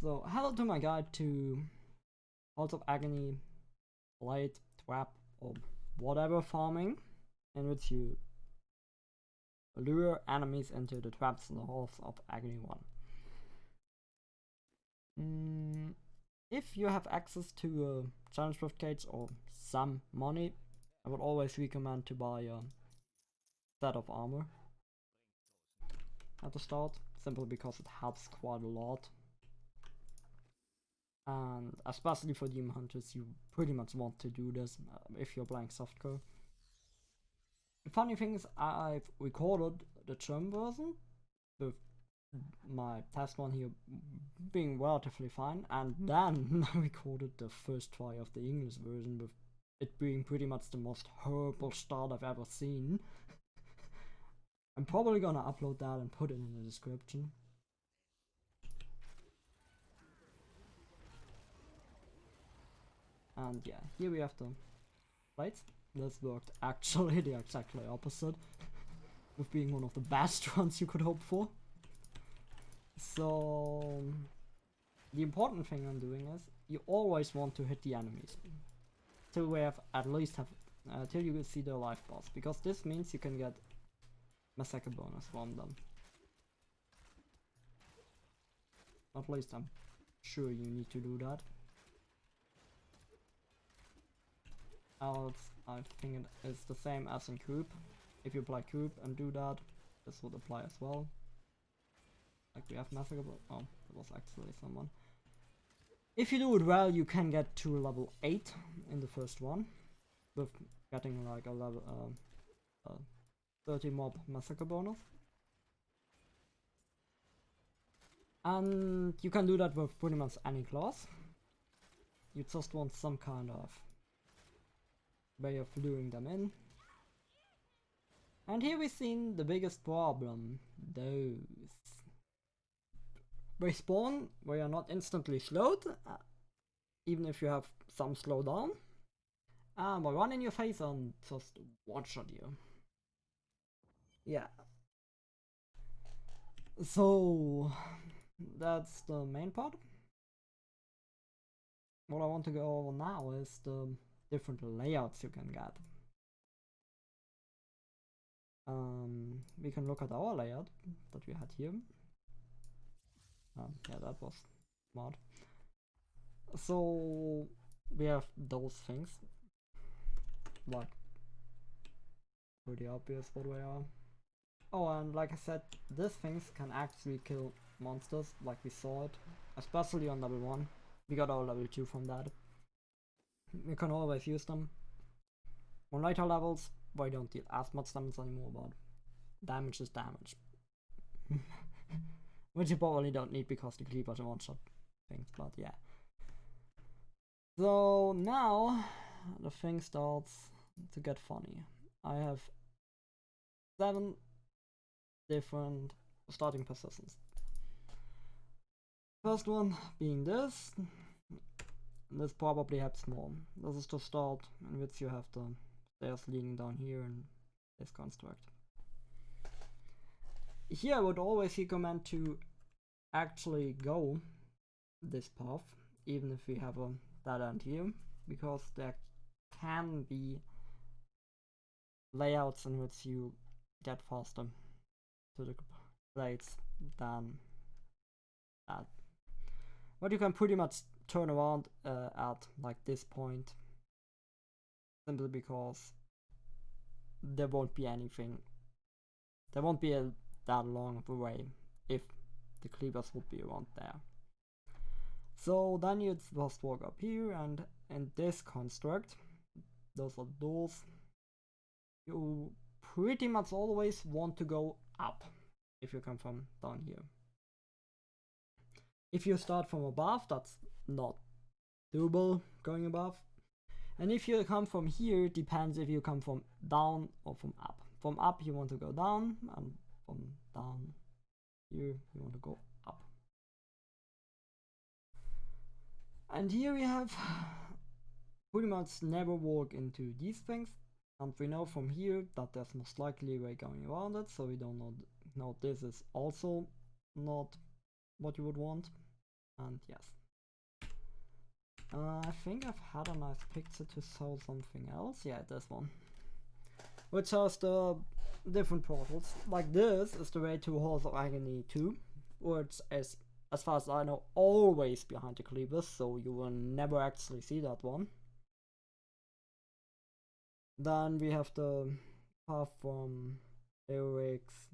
So, hello to my guide to Halls of Agony, Blade, Trap, or whatever farming in which you lure enemies into the traps in the Halls of Agony 1. If you have access to a challenge drift cage or some money, I would always recommend to buy a set of armor at the start, simply because it helps quite a lot. And especially for demon hunters, you pretty much want to do this if you're playing softcore. The funny thing is, I've recorded the German version with my test one here being relatively fine, and then I recorded the first try of the English version with it being pretty much the most horrible start I've ever seen. I'm probably gonna upload that and put it in the description. And yeah, here we have the plates. This worked actually the exactly opposite, with being one of the best ones you could hope for. So the important thing I'm doing is you always want to hit the enemies till we have at least till you see the life bars, because this means you can get massacre bonus from them. At least I'm sure you need to do that. Else, I think it is the same as in Coop. If you play Coop and do that, this would apply as well. Like we have massacre. Oh, there was actually someone. If you do it well, you can get to level 8 in the first one, with getting like a level 30 mob massacre bonus. And you can do that with pretty much any class. You just want some kind of way of luring them in. And here we've seen the biggest problem. Those. They spawn where you're not instantly slowed, even if you have some slowdown. And they run in your face and just one-shot you. Yeah. So that's the main part. What I want to go over now is the different layouts you can get. We can look at our layout that we had here. Yeah, that was smart. So we have those things, like pretty obvious what they are. Oh, and like I said, these things can actually kill monsters, like we saw it, especially on level 1. We got our level 2 from that. We can always use them. On later levels, we don't deal as much damage anymore, but damage is damage. Which you probably don't need because the creepers are one-shot things, but yeah. So now the thing starts to get funny. I have 7 different starting positions. First one being this. This probably helps more. This is the start in which you have the stairs leading down here in this construct. Here I would always recommend to actually go this path, even if we have a dead end here, because there can be layouts in which you get faster to the blades than that. But you can pretty much turn around at like this point, simply because there won't be anything. There won't be that long of a way if the cleavers would be around there. So then you just walk up here, and in this construct, those are doors. You pretty much always want to go up if you come from down here. If you start from above, that's not doable going above. And if you come from here, it depends if you come from down or from up. From up you want to go down, and from down here you want to go up. And here we have pretty much never walk into these things, and we know from here that there's most likely a way going around it, so we don't know this is also not what you would want. And yes. I think I've had a nice picture to show something else. Yeah, this one. Which has the different portals. Like this is the way to Halls of Agony 2, which is, as far as I know, always behind the cleavers, so you will never actually see that one. Then we have the path from Eric's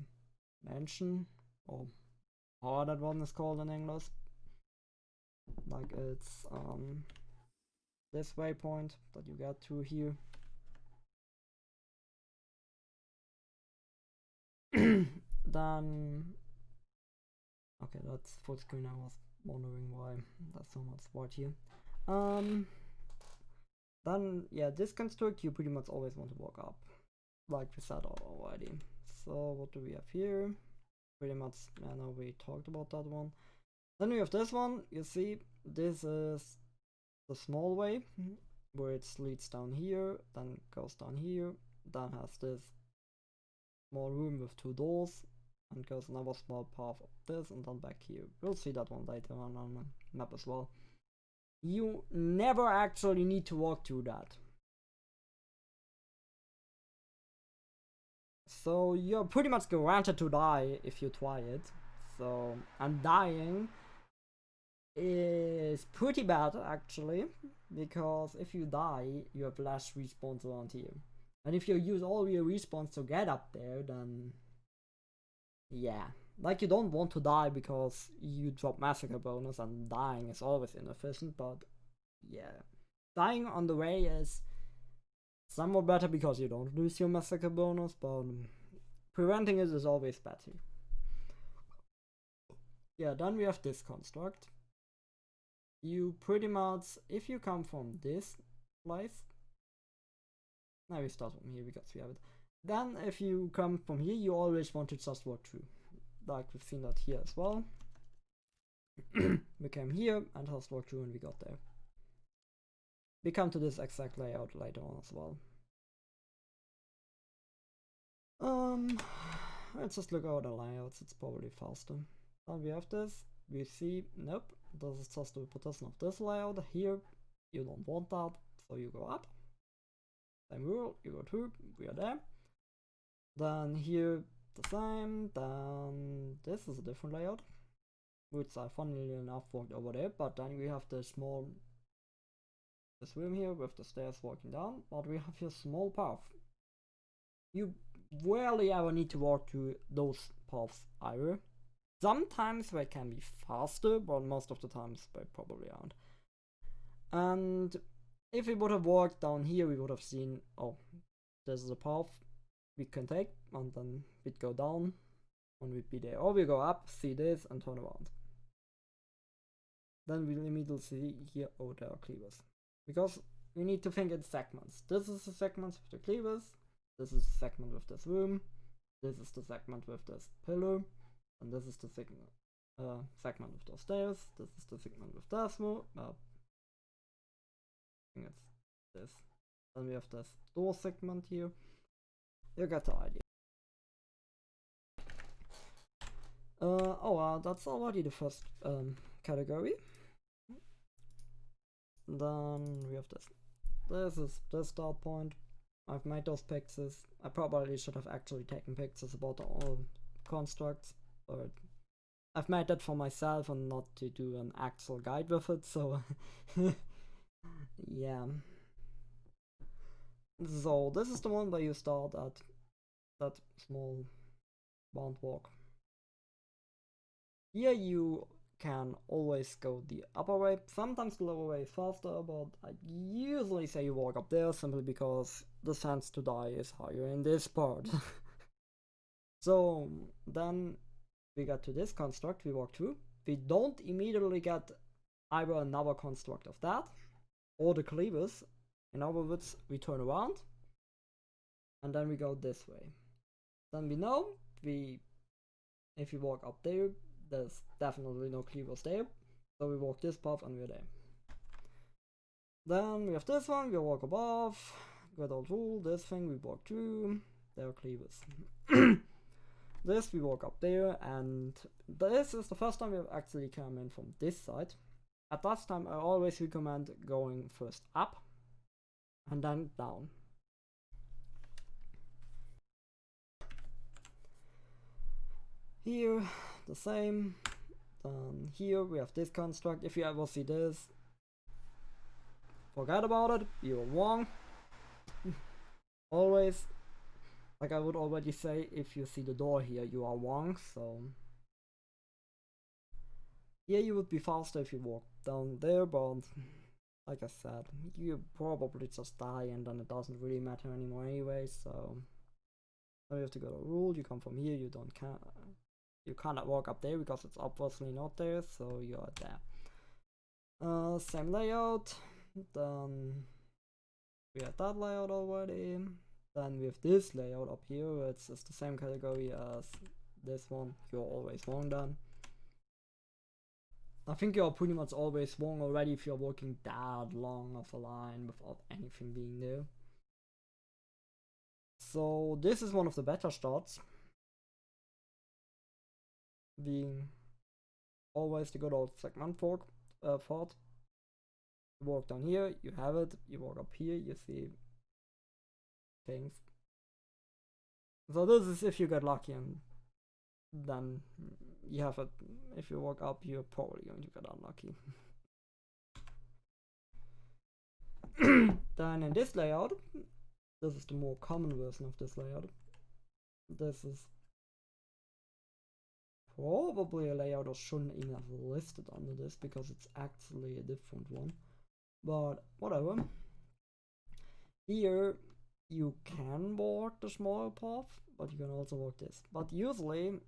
mansion, or how that one is called in English. Like it's this waypoint that you get to here. Then okay, that's full screen. I was wondering why there's so much white here. Then yeah, this construct you pretty much always want to walk up, like we said already. So what do we have here? Pretty much, I know we talked about that one. Then we have this one. You see, this is the small way, where it leads down here, then goes down here, then has this small room with 2 doors, and goes another small path of this, and then back here. We'll see that one later on the map as well. You never actually need to walk through that. So you're pretty much guaranteed to die if you try it. So, and dying is pretty bad actually, because if you die, you have less respawns around here. And if you use all your respawns to get up there, then yeah. Like, you don't want to die because you drop massacre bonus, and dying is always inefficient, but yeah. Dying on the way is somewhat better because you don't lose your massacre bonus, but preventing it is always better. Yeah, then we have this construct. You pretty much, if you come from this place, now we start from here because we have it. Then if you come from here, you always want to just walk through. Like we've seen that here as well. We came here and just walked through and we got there. We come to this exact layout later on as well. Let's just look at the layouts, it's probably faster. Then we have this, we see, nope, this is just a repetition of this layout. Here, you don't want that, so you go up. Same rule, you go through, we are there. Then here, the same, then this is a different layout, which I funnily enough walked over there, but then we have this room here with the stairs walking down, but we have here small path. You rarely ever need to walk through those paths either. Sometimes they can be faster, but most of the times they probably aren't. And if we would have walked down here, we would have seen, oh, this is a path we can take, and then we'd go down and we'd be there. Or we go up, see this, and turn around. Then we'll immediately see here, oh, there are cleavers. Because we need to think in segments. This is the segment with the cleavers, this is the segment with this room, this is the segment with this pillar, and this is the segment with those stairs, this is the segment with this one. I think it's this. Then we have this door segment here. You get the idea. That's already the first category. Then we have this. This is the start point. I've made those pictures. I probably should have actually taken pictures about all constructs, but I've made that for myself and not to do an actual guide with it, so yeah. So this is the one where you start at that small bound walk. Here you can always go the upper way. Sometimes the lower way is faster, but I usually say you walk up there simply because the chance to die is higher in this part. So then we get to this construct, we walk through. We don't immediately get either another construct of that or the cleavers. In other words, we turn around and then we go this way. Then we know if we walk up there, there's definitely no cleavers there, so we walk this path and we're there. Then we have this one, we walk above, good old rule, this thing we walk through, there are cleavers. this, we walk up there, and this is the first time we've actually come in from this side. At that time, I always recommend going first up and then down. Here, the same. Then here we have this construct. If you ever see this, forget about it, you're wrong. Always, like I would already say, if you see the door here, you are wrong. So here you would be faster if you walk down there, but like I said, you probably just die and then it doesn't really matter anymore anyway. So now you have to go to rule. You come from here, you cannot walk up there because it's obviously not there, so you are there. Same layout. Then we have that layout already. Then we have this layout up here. It's the same category as this one. You're always wrong then. I think you're pretty much always wrong already if you're walking that long of a line without anything being there. So this is one of the better starts, being always the good old segment fork thought. You walk down here, you have it. You walk up here, you see things. So this is if you get lucky, and then you have it. If you walk up, you're probably going to get unlucky. Then in this layout, this is the more common version of this layout. This is probably a layout I shouldn't even have listed under this because it's actually a different one. But whatever. Here you can walk the small path, but you can also walk this. But usually,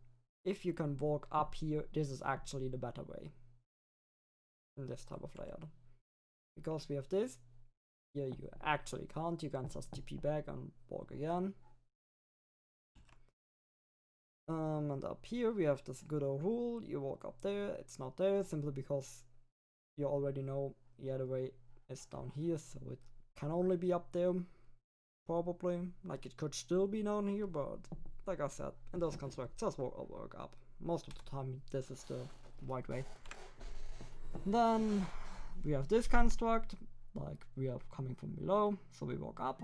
if you can walk up here, this is actually the better way in this type of layout. Because we have this, here you actually can't, you can just TP back and walk again. And up here we have this good old rule, you walk up there, it's not there, simply because you already know the other way is down here, so it can only be up there, probably. Like it could still be down here, but like I said, in those constructs, just walk up. Most of the time this is the right way. Then we have this construct, like we are coming from below, so we walk up.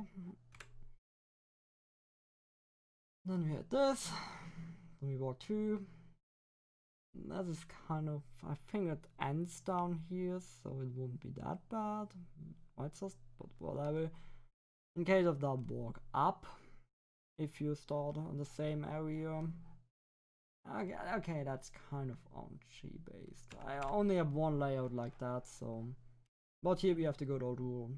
Then we had this, then we walk through. That is kind of, I think it ends down here, so it won't be that bad. Might just, but whatever. In case of that, walk up if you start on the same area. Okay, that's kind of on-tree based. I only have one layout like that, so. But here we have to go to rule.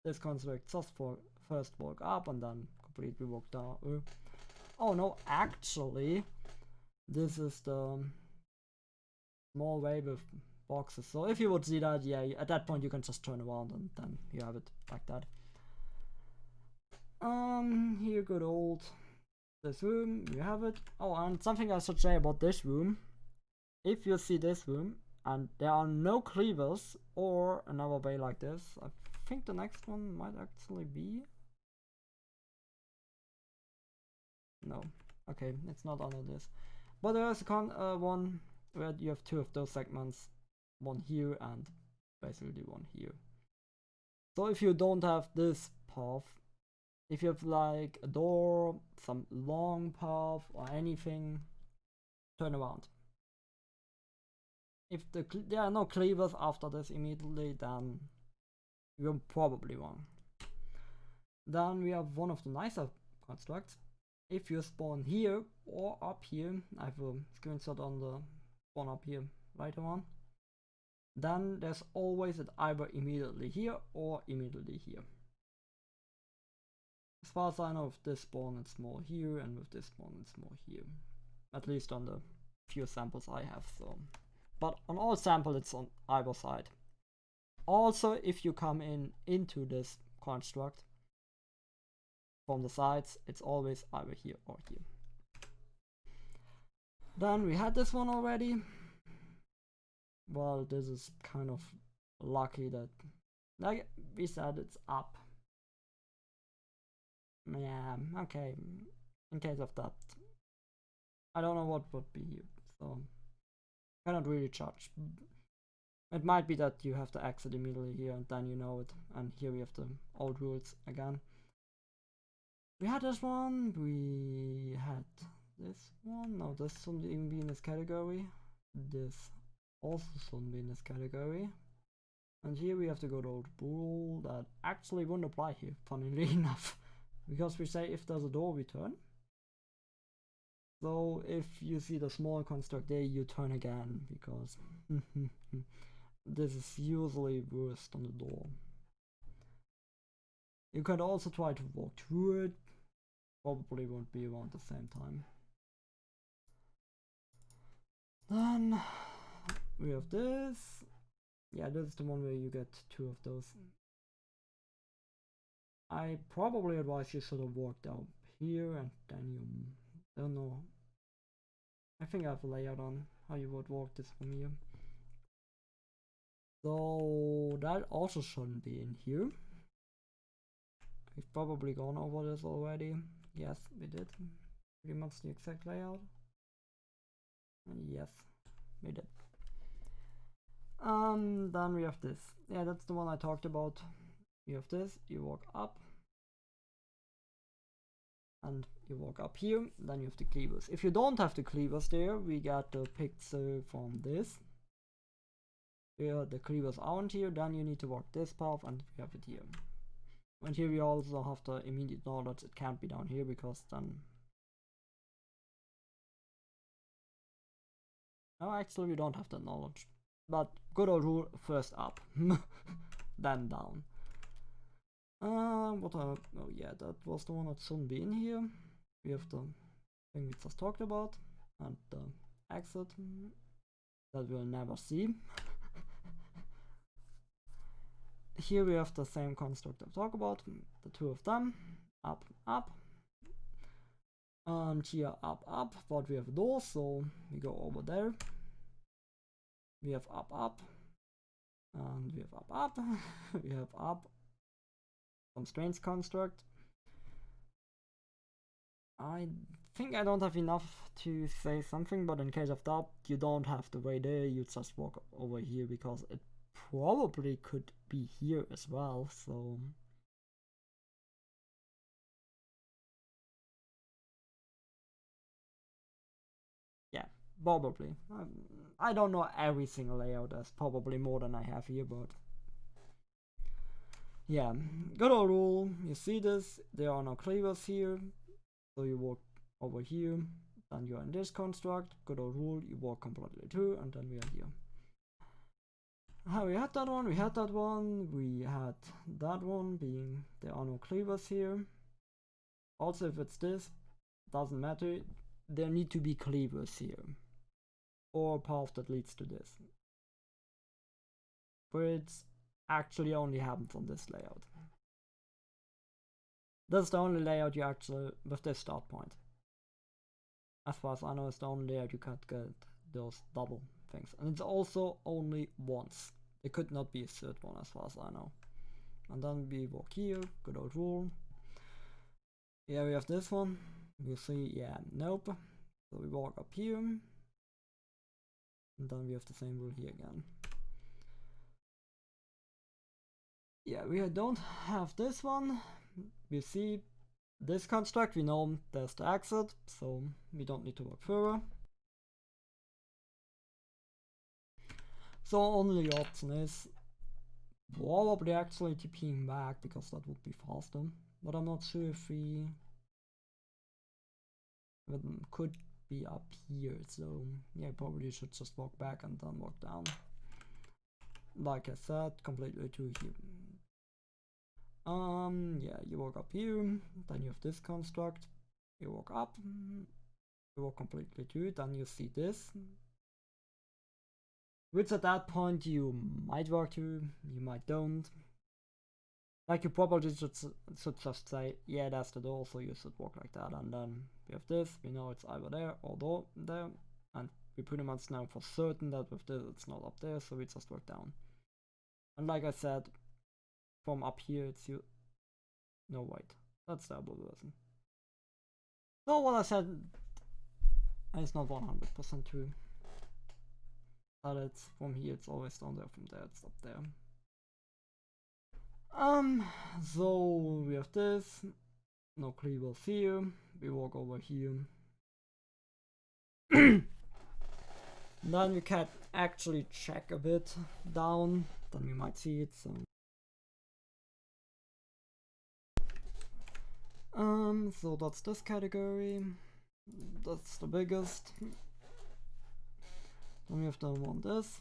This construct just for first walk up and then completely walk down. Oh no, actually, this is the small way with boxes. So if you would see that, yeah, at that point you can just turn around and then you have it like that. Here good old this room, you have it. Oh, and something I should say about this room. If you see this room and there are no cleavers or another way like this, I think the next one might actually be. No, okay, it's not under this. But there's a one where you have two of those segments, one here and basically one here. So if you don't have this path, if you have like a door, some long path or anything, turn around. If there are no cleavers after this immediately, then you're probably wrong. Then we have one of the nicer constructs. If you spawn here or up here, I have a screenshot on the one up here later on, then there's always it either immediately here or immediately here. As far as I know, with this spawn it's more here, and with this spawn it's more here. At least on the few samples I have, so. But on all samples it's on either side. Also, if you come into this construct from the sides, it's always either here or here. Then we had this one already. Well, this is kind of lucky that, like we said, it's up. Yeah, okay, in case of that. I don't know what would be here, so cannot really judge. It might be that you have to exit immediately here and then you know it, and here we have the old rules again. We had this one, we had this one, no, this shouldn't even be in this category. This also shouldn't be in this category. And here we have to go to old rule that actually wouldn't apply here, funnily enough. Because we say if there's a door, we turn. So if you see the small construct there, you turn again, because this is usually worst on the door. You could also try to walk through it, probably won't be around the same time. Then we have this. Yeah, this is the one where you get 2 of those. I probably advise you sort of walk down here and then you don't know. I think I have a layout on how you would walk this from here. So that also shouldn't be in here. We've probably gone over this already. Yes, we did. Pretty much the exact layout. Yes, we did. Then we have this. Yeah, that's the one I talked about. You have this, you walk up. And you walk up here, then you have the cleavers. If you don't have the cleavers there, we got the pixel from this. Here the cleavers aren't here, then you need to walk this path and we have it here. And here we also have the immediate knowledge it can't be down here because then... No, actually we don't have the knowledge. But good old rule, first up, then down. Oh yeah, that was the one that shouldn't be in here. We have the thing we just talked about, and the exit that we'll never see. Here we have the same construct I talked about, the 2 of them, up, up. And here up, but we have a door, so we go over there. We have up, and we have up, we have up. Constraints construct. I think I don't have enough to say something, but in case of that, you don't have to wait there, you just walk over here because it probably could be here as well, so... Yeah, probably. I don't know every single layout, there's probably more than I have here, but... Yeah, good old rule, you see this, there are no cleavers here, so you walk over here, then you're in this construct, good old rule, you walk completely through, and then we are here. We had that one, we had that one, we had that one being there are no cleavers here. Also if it's this, doesn't matter, there need to be cleavers here. Or a path that leads to this. But it's actually only happens on this layout. That's the only layout you actually, with this start point. As far as I know, it's the only layout you can't get those double things. And it's also only once. There could not be a third one as far as I know. And then we walk here, good old rule. Yeah, we have this one. You see, yeah, nope. So we walk up here. And then we have the same rule here again. Yeah, we don't have this one. We see this construct, we know there's the exit, so we don't need to walk further. So only option is probably actually TPing back because that would be faster. But I'm not sure if we could be up here, so yeah, probably should just walk back and then walk down. Like I said, completely to here. Yeah, you walk up here, then you have this construct, you walk up, you walk completely to it, then you see this. Which at that point you might walk to, you might don't. Like you probably should just say, yeah, that's the door, so you should walk like that, and then we have this, we know it's either there or there, and we pretty much know for certain that with this it's not up there, so we just walk down. And like I said, from up here it's you. No, wait, that's the other version. So what I said And it's not 100% true. But it's from here, it's always down there, from there, it's up there. So we have this, no cleavers here, we walk over here. Then we can actually check a bit down, then we might see it. So that's this category, that's the biggest. Then we have the one this,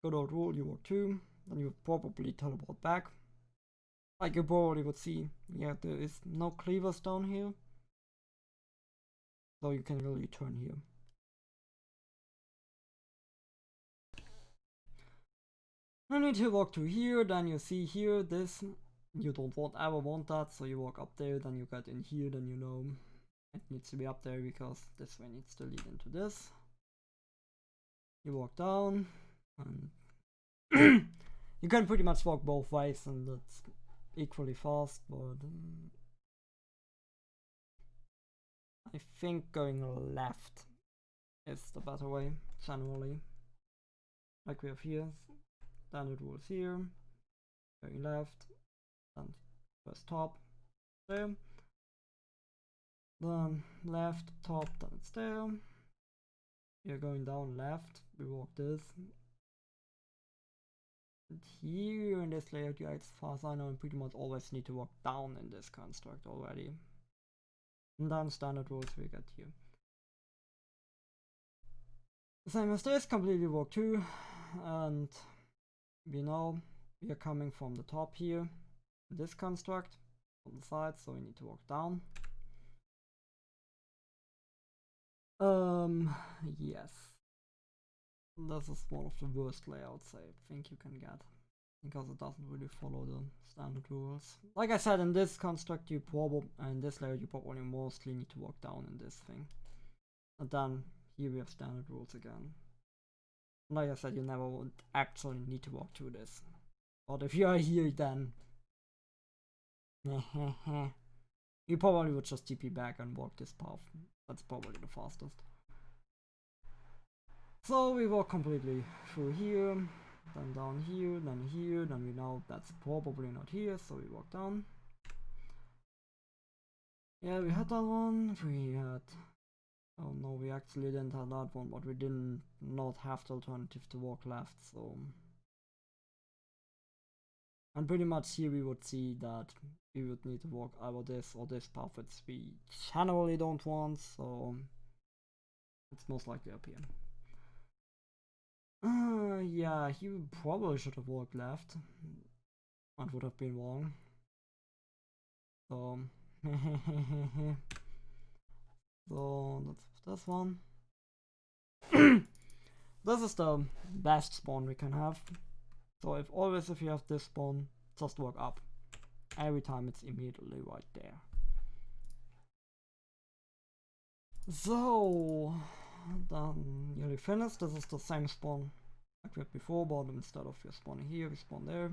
good old rule, you walk 2, then you probably teleport back. Like you probably would see, yeah, there is no cleavers down here, so you can really turn here. Then you need to walk to here, then you see here this, you don't ever want that, so you walk up there, then you get in here, then you know it needs to be up there because this way needs to lead into this. You walk down, and you can pretty much walk both ways, and that's equally fast, but I think going left is the better way, generally. Like we have here, standard rules here, going left, and first top, there, then left, top, then it's there. You're going down left, we walk this. And here in this layout, yeah, as far as I know, I pretty much always need to walk down in this construct already. And then standard rules we get here. Same as this, completely walk 2, and we know we are coming from the top here, this construct, from the side, so we need to walk down. Yes. This is one of the worst layouts I think you can get, because it doesn't really follow the standard rules. Like I said, in this construct you probably, in this layout you probably mostly need to walk down in this thing. And then here we have standard rules again. Like I said, you never would actually need to walk through this. But if you are here, then you probably would just TP back and walk this path. That's probably the fastest. So we walk completely through here, then down here, then we know that's probably not here, so we walk down. Yeah, we had that one, we had... Oh no, we actually didn't have that one, but we didn't not have the alternative to walk left, so... And pretty much here we would see that we would need to walk either this or this path, which we generally don't want, so... It's most likely up here. Yeah, he probably should have walked left. That would have been wrong. So, so that's this one. This is the best spawn we can have. So if you have this spawn, just walk up. Every time it's immediately right there. So, then nearly finished. This is the same spawn like we had before, but instead of you spawning here, we spawn there.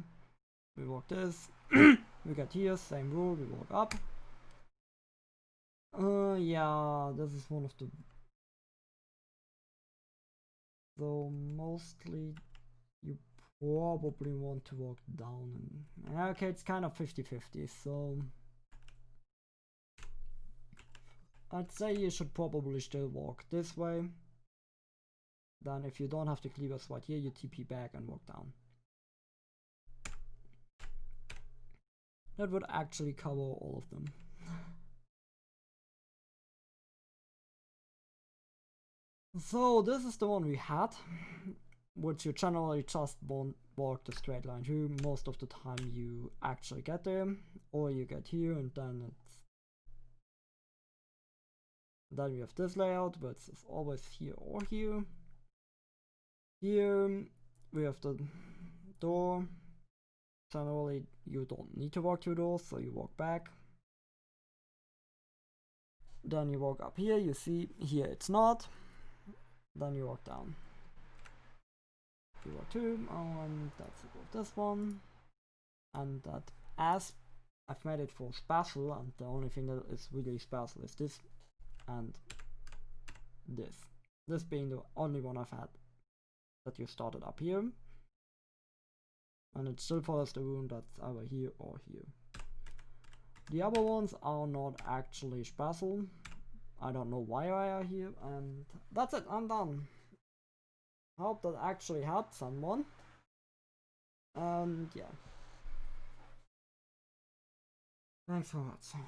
We walk this. We get here, same rule, we walk up. Yeah, this is one of the... So mostly you probably want to walk down. And, okay, it's kind of 50-50, so... I'd say you should probably still walk this way. Then if you don't have the cleavers right here, you TP back and walk down. That would actually cover all of them. So this is the one we had, which you generally just won't walk the straight line through. Most of the time you actually get there, or you get here and then it's... Then we have this layout, but it's always here or here. Here we have the door. Generally you don't need to walk through doors, so you walk back. Then you walk up here, you see here it's not. Then you walk down. You walk two, and that's it with this one. And that, as I've made it for special, and the only thing that is really special is this and This being the only one I've had that you started up here. And it still follows the rune that's either here or here. The other ones are not actually special. I don't know why I are here, and that's it, I'm done. I hope that actually helped someone. And yeah. Thanks for watching.